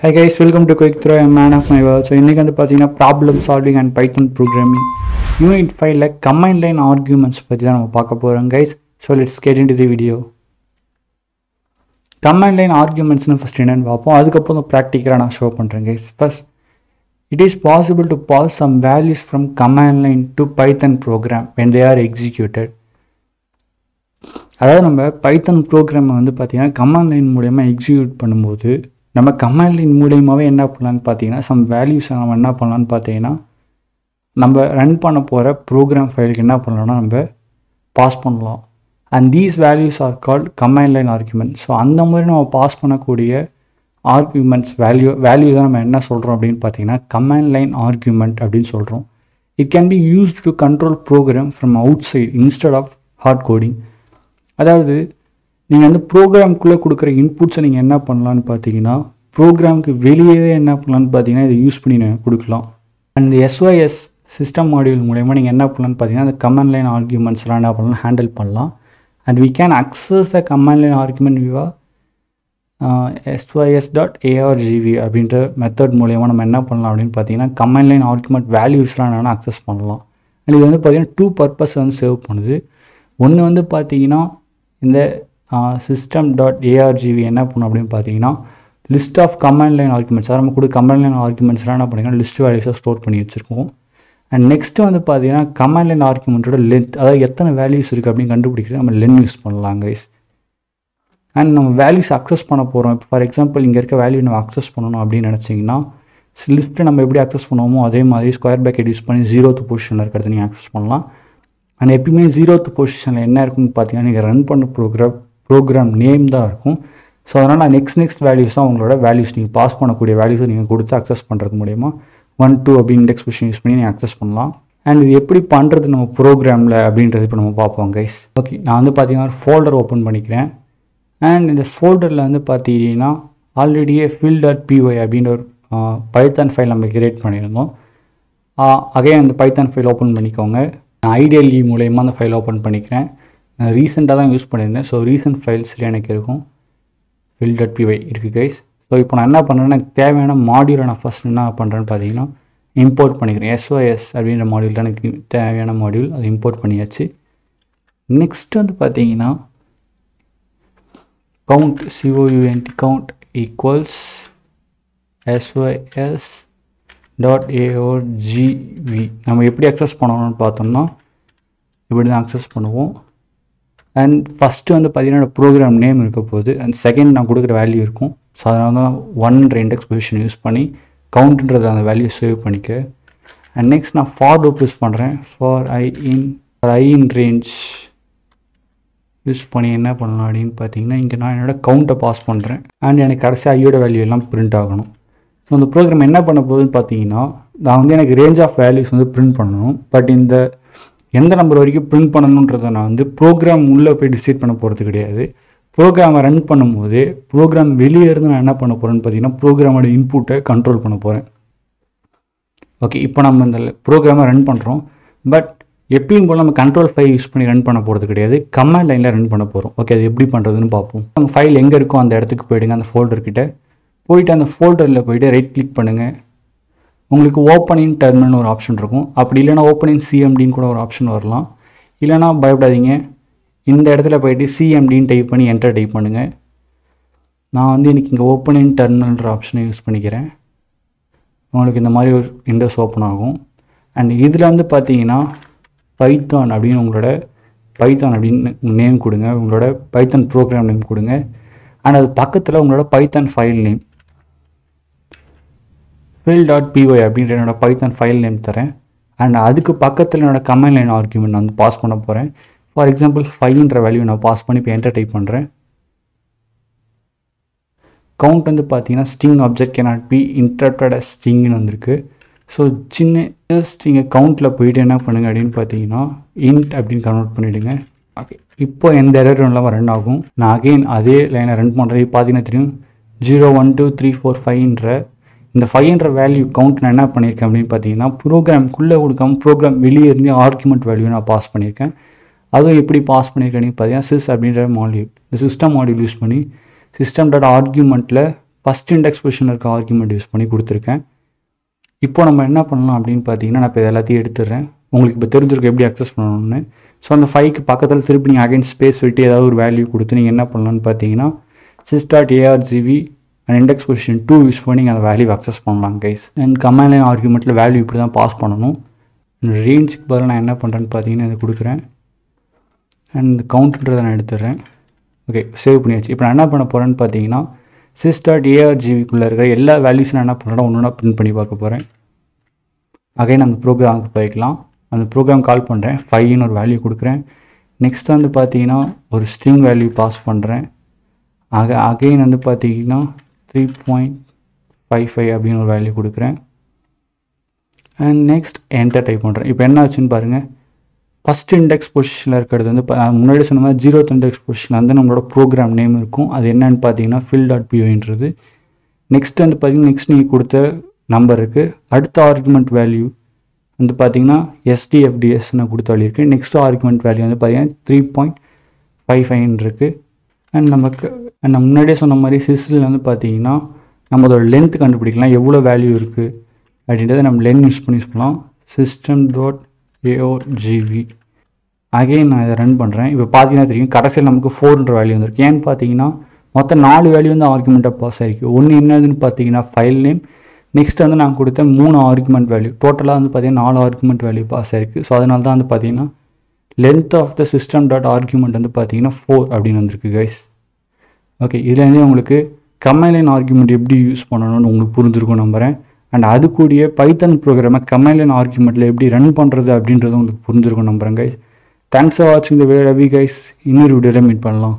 Hi guys, welcome to Quick Throw, a man of my world. So இன்னைக்கு வந்து பார்த்தீங்கன்னா problem solving and Python programming unit 5ல combined line arguments பற்றி தான் நம்ம பார்க்க போகிறோம் guys. So let's get into the video. Combined line ஆர்குமெண்ட்ஸ்னு ஃபஸ்ட் என்னென்னு பார்ப்போம், அதுக்கப்புறம் ப்ராக்டிக்கலாக நான் ஷோ பண்ணுறேன் guys. First, it is possible to pass some values from command line to Python program when they are executed. அதாவது நம்ம பைத்தன் ப்ரோக்ராமை வந்து பார்த்திங்கன்னா கமாண்ட் லைன் மூலயமா எக்ஸிக்யூட் பண்ணும்போது நம்ம கமாண்ட் லைன் மூலியமாகவே என்ன பண்ணலான்னு பார்த்தீங்கன்னா சம் வேல்யூஸை நம்ம என்ன பண்ணலான்னு பார்த்தீங்கன்னா நம்ம ரன் பண்ண போகிற ப்ரோக்ராம் ஃபைலுக்கு என்ன பண்ணலாம்னா நம்ம பாஸ் பண்ணலாம். And these values are called command line argument. So அந்த மாதிரி நம்ம பாஸ் பண்ணக்கூடிய ஆர்குமெண்ட்ஸ் வேல்யூ தான் நம்ம என்ன சொல்கிறோம் அப்படின்னு பார்த்தீங்கன்னா கமாண்ட் லைன் ஆர்குமெண்ட் அப்படின்னு சொல்கிறோம். It can be used to control program from outside instead of hard coding. அதாவது நீங்கள் வந்து ப்ரோக்ராம்குள்ளே கொடுக்குற இன்புட்ஸை நீங்கள் என்ன பண்ணலான்னு பார்த்தீங்கன்னா ப்ரோக்ராமுக்கு வெளியவே என்ன பண்ணலான்னு பார்த்தீங்கன்னா இதை யூஸ் பண்ணி கொடுக்கலாம். அண்ட் இந்த SYS சிஸ்டம் மாடியூல் மூலயமா நீங்கள் என்ன பண்ணலான்னு பார்த்தீங்கன்னா அந்த கமாண்ட் லைன் ஆர்குமெண்ட்ஸ்லாம் என்ன பண்ணலாம் ஹேண்டில் பண்ணலாம். And we can access the command line argument via sys.argv அப்படின்ற மெத்தட் மூலயமா நம்ம என்ன பண்ணலாம் அப்படின்னு பார்த்தீங்கன்னா கமாண்ட் லைன் ஆர்குமெண்ட் வேல்யூஸ்லாம் என்னென்னா அக்சஸ் பண்ணலாம். அண்ட் இது வந்து பார்த்தீங்கன்னா 2 பர்பஸ் வந்து சேவ் பண்ணுது. ஒன்று வந்து பார்த்தீங்கன்னா இந்த system.argv என்ன பண்ணும் அப்படின்னு பார்த்தீங்கன்னா list of command line arguments, அதாவது நம்ம கூட கமாண்ட் லைன் ஆர்குமெண்ட்ஸ்லாம் என்ன பண்ணிங்கன்னா லிஸ்ட் வேல்யூஸாக ஸ்டோர் பண்ணி வச்சுருக்கோம். அண்ட் நெக்ஸ்ட்டு வந்து பார்த்தீங்கன்னா கமாண்ட் லைன் ஆர்குமெண்ட்டோட லென்த், அதாவது எத்தனை வேல்யூஸ் இருக்குது அப்படின்னு கண்டுபிடிக்கிறது நம்ம லென் யூஸ் பண்ணலாம் கைஸ். அண்ட் நம்ம வேல்யூஸ் அக்சஸ் பண்ண போகிறோம். இப்போ ஃபார் எக்ஸாம்பிள் இங்கே இருக்க வேல்யூ நம்ம அக்சஸ் பண்ணணும் அப்படின்னு நினச்சிங்கன்னா லிஸ்ட்டு நம்ம எப்படி அக்சஸ் பண்ணுவோமோ அதே மாதிரி ஸ்கொயர் ப்ராக்கெட் யூஸ் பண்ணி 0th பொசிஷனில் இருக்கிறத நீங்கள் அக்சஸ் பண்ணலாம். அண்ட் எப்பயுமே 0th பொசிஷனில் என்ன இருக்குன்னு பார்த்தீங்கன்னா நீங்கள் ரன் பண்ண ப்ரோக்ராம் நேம் தான் இருக்கும். ஸோ அதனால் நெக்ஸ்ட் வேல்யூஸ் தான் உங்களோட வேல்யூஸ், நீங்கள் பாஸ் பண்ணக்கூடிய வேல்யூஸை நீங்கள் கொடுத்து அக்சஸ் பண்ணுறது மூலயமா 1 2 அப்படி இண்டெக்ஸ் பொசிஷன் யூஸ் பண்ணி நீங்கள் அக்சஸ் பண்ணலாம். அண்ட் இது எப்படி பண்ணுறது நம்ம ப்ரோக்ராமில் அப்படின்றது இப்போ நம்ம பார்ப்போம் கைஸ். ஓகே, நான் வந்து பார்த்தீங்கன்னா ஒரு ஃபோல்டர் ஓப்பன் பண்ணிக்கிறேன். அண்ட் இந்த ஃபோல்டரில் வந்து பார்த்தீங்கன்னா ஆல்ரெடியே fill.py அப்படின்ற ஒரு பைத்தான் ஃபைல் நம்ம கிரியேட் பண்ணியிருந்தோம். அகைன் அந்த பைத்தான் ஃபைல் ஓப்பன் பண்ணிக்கோங்க. நான் ஐடியல்லி மூலயமா அந்த ஃபைல் ஓப்பன் பண்ணிக்கிறேன். நான் ரீசெண்டாக தான் யூஸ் பண்ணியிருந்தேன். ஸோ ரீசெண்ட் ஃபைல்ஸில் எனக்கு இருக்கும் fill.py இருக்குது கைஸ். ஸோ இப்போ நான் என்ன பண்ணுறேன்னா எனக்கு தேவையான மாடியூலை நான் ஃபஸ்ட் என்ன பண்ணுறேன்னு பார்த்தீங்கன்னா இம்போர்ட் பண்ணிக்கிறேன். SYS அப்படின்ற மாடியூல் தான் எனக்கு தேவையான மாடியூல், அதை இம்போர்ட் பண்ணியாச்சு. நெக்ஸ்ட் வந்து பார்த்தீங்கன்னா count count equals sys.argv. நம்ம எப்படி அக்சஸ் பண்ணணும்னு பார்த்தோம்னா இப்படி தான் அக்சஸ் பண்ணுவோம். அண்ட் ஃபஸ்ட்டு வந்து பார்த்தீங்கன்னா ப்ரோக்ராம் நேம் இருக்க போகுது. அண்ட் செகண்ட் நான் கொடுக்குற வேல்யூ இருக்கும். ஸோ அதனால தான் 1 இண்டெக்ஸ் பொசிஷன் யூஸ் பண்ணி கவுண்ட்ன்றதை அந்த வேல்யூ சேவ் பண்ணிக்கிறேன். அண்ட் நெக்ஸ்ட் நான் ஃபார் லூப் யூஸ் பண்ணுறேன். For I in range use பண்ணி என்ன பண்ணலாம் அப்படின்னு பார்த்தீங்கன்னா இங்கே நான் என்னோடய கவுண்ட்டை பாஸ் பண்ணுறேன். அண்ட் எனக்கு கடைசி ஐயோட வேல்யூ எல்லாம் பிரிண்ட் ஆகணும். ஸோ இந்த ப்ரோக்ராம் என்ன பண்ண போகுதுன்னு பார்த்தீங்கன்னா நான் வந்து எனக்கு ரேஞ்ச் ஆஃப் வேல்யூஸ் வந்து பிரிண்ட் பண்ணணும். பட் இந்த எந்த நம்பர் வரைக்கும் பிரிண்ட் பண்ணணுன்றதை நான் வந்து ப்ரோக்ராம் உள்ளே போய் டிசைட் பண்ண போகிறது கிடையாது. ப்ரோக்ராமை ரன் பண்ணும்போது ப்ரோக்ராம் வெளியே இருந்து நான் என்ன பண்ண போகிறேன்னு பார்த்தீங்கன்னா ப்ரோக்ராமோட இன்புட்டை கண்ட்ரோல் பண்ண போகிறேன். ஓகே, இப்போ நம்ம இந்த ப்ரோக்ராமை ரன் பண்ணுறோம். பட் எப்பயும் போல் நம்ம கண்ட்ரோல் ஃபைல் யூஸ் பண்ணி ரன் பண்ண போகிறது கிடையாது, கமாண்ட் லைனில் ரன் பண்ண போகிறோம். ஓகே, அது எப்படி பண்ணுறதுன்னு பார்ப்போம். உங்கள் ஃபைல் எங்கே இருக்கோ அந்த இடத்துக்கு போயிடுங்க. அந்த ஃபோல்டர்கிட்ட போயிட்டு அந்த ஃபோல்டரில் போய்ட்டு ரைட் கிளிக் பண்ணுங்கள். உங்களுக்கு ஓப்பனிங் டெர்மினல்னு ஒரு ஆப்ஷன் இருக்கும். அப்படி இல்லைனா ஓப்பனிங் சிஎம்டின்னு கூட ஒரு ஆப்ஷன் வரலாம். இல்லைனா பயப்படாதீங்க, இந்த இடத்துல போய்ட்டு சிஎம்டின்னு டைப் பண்ணி என்டர் டைப் பண்ணுங்கள். நான் வந்து இன்றைக்கி இங்கே ஓப்பனிங் டெர்மினல்ன்ற ஆப்ஷனை யூஸ் பண்ணிக்கிறேன். உங்களுக்கு இந்த மாதிரி ஒரு விண்டோஸ் ஓப்பன் ஆகும். அண்ட் இதில் வந்து பார்த்தீங்கன்னா பைத்தான் அப்படின்னு உங்களோட பைத்தான் அப்படின்னு நேம் கொடுங்க, உங்களோட பைத்தான் ப்ரோக்ராம் நேம் கொடுங்க. அண்ட் அது பக்கத்தில் உங்களோட பைத்தான் ஃபைல் நேம் fill.py அப்படின்ற என்னோடய பைத்தான் ஃபைல் நேம் தரேன். அண்ட் அதுக்கு பக்கத்தில் என்னோடய கமாண்ட் லைன் ஆர்குமெண்ட் நான் வந்து பாஸ் பண்ண போகிறேன். ஃபார் எக்ஸாம்பிள் 5ன்ற வேல்யூ நான் பாஸ் பண்ணி இப்போ என்டர் டைப் பண்ணுறேன். கவுண்ட் வந்து பார்த்தீங்கன்னா string object cannot be interpreted as ஸ்ட்ரிங்னு வந்திருக்கு. ஸோ ஜஸ்ட் இங்கே கவுண்ட்டில் போயிட்டு என்ன பண்ணுங்கள் அப்படின்னு பார்த்தீங்கன்னா இன்ட் அப்படின்னு கன்வெர்ட் பண்ணிவிடுங்க. ஓகே, இப்போ எந்த எரரும் இல்லாமல் ரன் ஆகும். நான் அகெயின் அதே லைனை ரன் பண்ணுறது பார்த்தீங்கன்னா தெரியும் 0 1 2 3 4 5ன்ற இந்த 5ன்ற வேல்யூ கவுண்ட் நான் என்ன பண்ணியிருக்கேன் அப்படின்னு பார்த்தீங்கன்னா ப்ரோக்ராம்குள்ளே கொடுக்காம ப்ரோக்ராம் வெளியே இருந்து ஆர்குமெண்ட் வேல்யூ நான் பாஸ் பண்ணியிருக்கேன். அதுவும் எப்படி பாஸ் பண்ணியிருக்கேன்னு பார்த்தீங்கன்னா சிஸ் அப்படின்ற மாடியூல், இந்த சிஸ்டம் மாடியூல் யூஸ் பண்ணி system.argumentல ஃபஸ்ட் இண்டெக்ஸ் பொசிஷனில் இருக்க ஆர்குமெண்ட் யூஸ் பண்ணி கொடுத்துருக்கேன். இப்போ நம்ம என்ன பண்ணலாம் அப்படின்னு பார்த்தீங்கன்னா, நான் இப்போ எல்லாத்தையும் எடுத்துடுறேன். உங்களுக்கு இப்போ தெரிஞ்சிருக்கும் எப்படி அக்சஸ் பண்ணணும்னு. ஸோ அந்த 5க்கு பக்கத்தில் திருப்பி நீங்கள் அகைன் ஸ்பேஸ் விட்டு ஏதாவது ஒரு வேல்யூ கொடுத்து நீங்கள் என்ன பண்ணலான்னு பார்த்தீங்கன்னா sys.argv and index position 2 use பண்ணி நீங்கள் அந்த வேல்யூ அக்சஸ் பண்ணலாம் கைஸ். அண்ட் கமாண்ட் லைன் ஆர்குமெண்ட்டில் வேல்யூ இப்படி தான் பாஸ் பண்ணணும். ரேஞ்சுக்கு பதில் நான் என்ன பண்ணுறேன்னு பார்த்தீங்கன்னா இதை கொடுக்குறேன். அண்ட் கவுண்ட்ன்றதை நான் எடுத்துடுறேன். ஓகே, சேவ் பண்ணியாச்சு. இப்போ நான் என்ன பண்ண போகிறேன்னு பார்த்தீங்கன்னா sys.argvக்குள்ளே இருக்கிற எல்லா வேல்யூஸும் நான் என்ன பண்ணுறேன்னா ஒன்று பிரிண்ட் பண்ணி பார்க்க போகிறேன். அகைன் அந்த ப்ரோக்ராமுக்கு போய்க்கலாம். அந்த ப்ரோக்ராம் கால் பண்ணுறேன். 5ன்னு ஒரு வேல்யூ கொடுக்குறேன். நெக்ஸ்ட் வந்து பார்த்தீங்கன்னா ஒரு ஸ்ட்ரிங் வேல்யூ பாஸ் பண்ணுறேன். அகைன் வந்து பார்த்தீங்கன்னா 3.55 அப்படின்னு ஒரு வேல்யூ கொடுக்குறேன். அண்ட் நெக்ஸ்ட் என்டர் டைப் பண்ணுறேன். இப்போ என்ன ஆச்சுன்னு பாருங்கள். ஃபஸ்ட் இண்டெக்ஸ் பொசிஷனில் இருக்கிறது வந்து முன்னாடி சொன்ன மாதிரி 0th இண்டெக்ஸ் பொசிஷனில் வந்து நம்மளோட ப்ரோக்ராம் நேம் இருக்கும். அது என்னன்னு பார்த்தீங்கன்னா fill.pyன்றது. நெக்ஸ்ட் வந்து பார்த்தீங்கன்னா நெக்ஸ்ட் நீங்கள் கொடுத்த நம்பருக்கு அடுத்த ஆர்குமெண்ட் வேல்யூ வந்து பார்த்தீங்கன்னா SDFDSன்னு கொடுத்த வேல்யூ இருக்குது. நெக்ஸ்ட் ஆர்குமெண்ட் வேல்யூ வந்து பார்த்தீங்கன்னா 3.55 இருக்குது. அண்ட் நமக்கு நம்ம முன்னாடியே சொன்ன மாதிரி சிஸ்டில் வந்து பார்த்தீங்கன்னா நம்ம அதோட லென்த் கண்டுபிடிக்கலாம், எவ்வளோ வேல்யூ இருக்குது அப்படின்றத நம்ம லென்த் யூஸ் பண்ணலாம். system.argv அகைன் நான் இதை ரன் பண்ணுறேன். இப்போ பார்த்தீங்கன்னா தெரியும் கடைசியில் நமக்கு 4ன்ற வேல்யூ வந்துருக்கு. ஏன்னு பார்த்தீங்கன்னா மொத்தம் 4 வேல்யூ வந்து ஆர்குமெண்ட்டாக பாஸ் ஆகிருக்கு. ஒன்று என்னதுன்னு பார்த்தீங்கன்னா ஃபைல் நேம், நெக்ஸ்ட் வந்து நான் கொடுத்த 3 ஆர்குமெண்ட் வேல்யூ, டோட்டலாக வந்து பார்த்தீங்கன்னா 4 ஆர்குமெண்ட் வேல்யூ பாஸ் ஆகிருக்கு. ஸோ அதனால தான் வந்து பார்த்தீங்கன்னா லென்த் ஆஃப் த system.argument வந்து பார்த்தீங்கன்னா 4 அப்படின்னு வந்திருக்கு கைஸ். ஓகே, இதுலேருந்தே உங்களுக்கு கமாண்ட் லைன் ஆர்குமெண்ட் எப்படி யூஸ் பண்ணணும்னு உங்களுக்கு புரிஞ்சிருக்கும் நம்புகிறேன். அண்ட் அது கூடிய பைத்தன் ப்ரோக்ராமை கமாண்ட் லைன் ஆர்குமெண்ட்டில் எப்படி ரன் பண்ணுறது அப்படின்றது உங்களுக்கு புரிஞ்சிருக்கும் நம்புகிறேன் கைஸ். தேங்க்ஸ் ஃபார் வாட்சிங் த வீடியோ கைஸ். இன்னொரு வீடியோவில் மீட் பண்ணலாம்.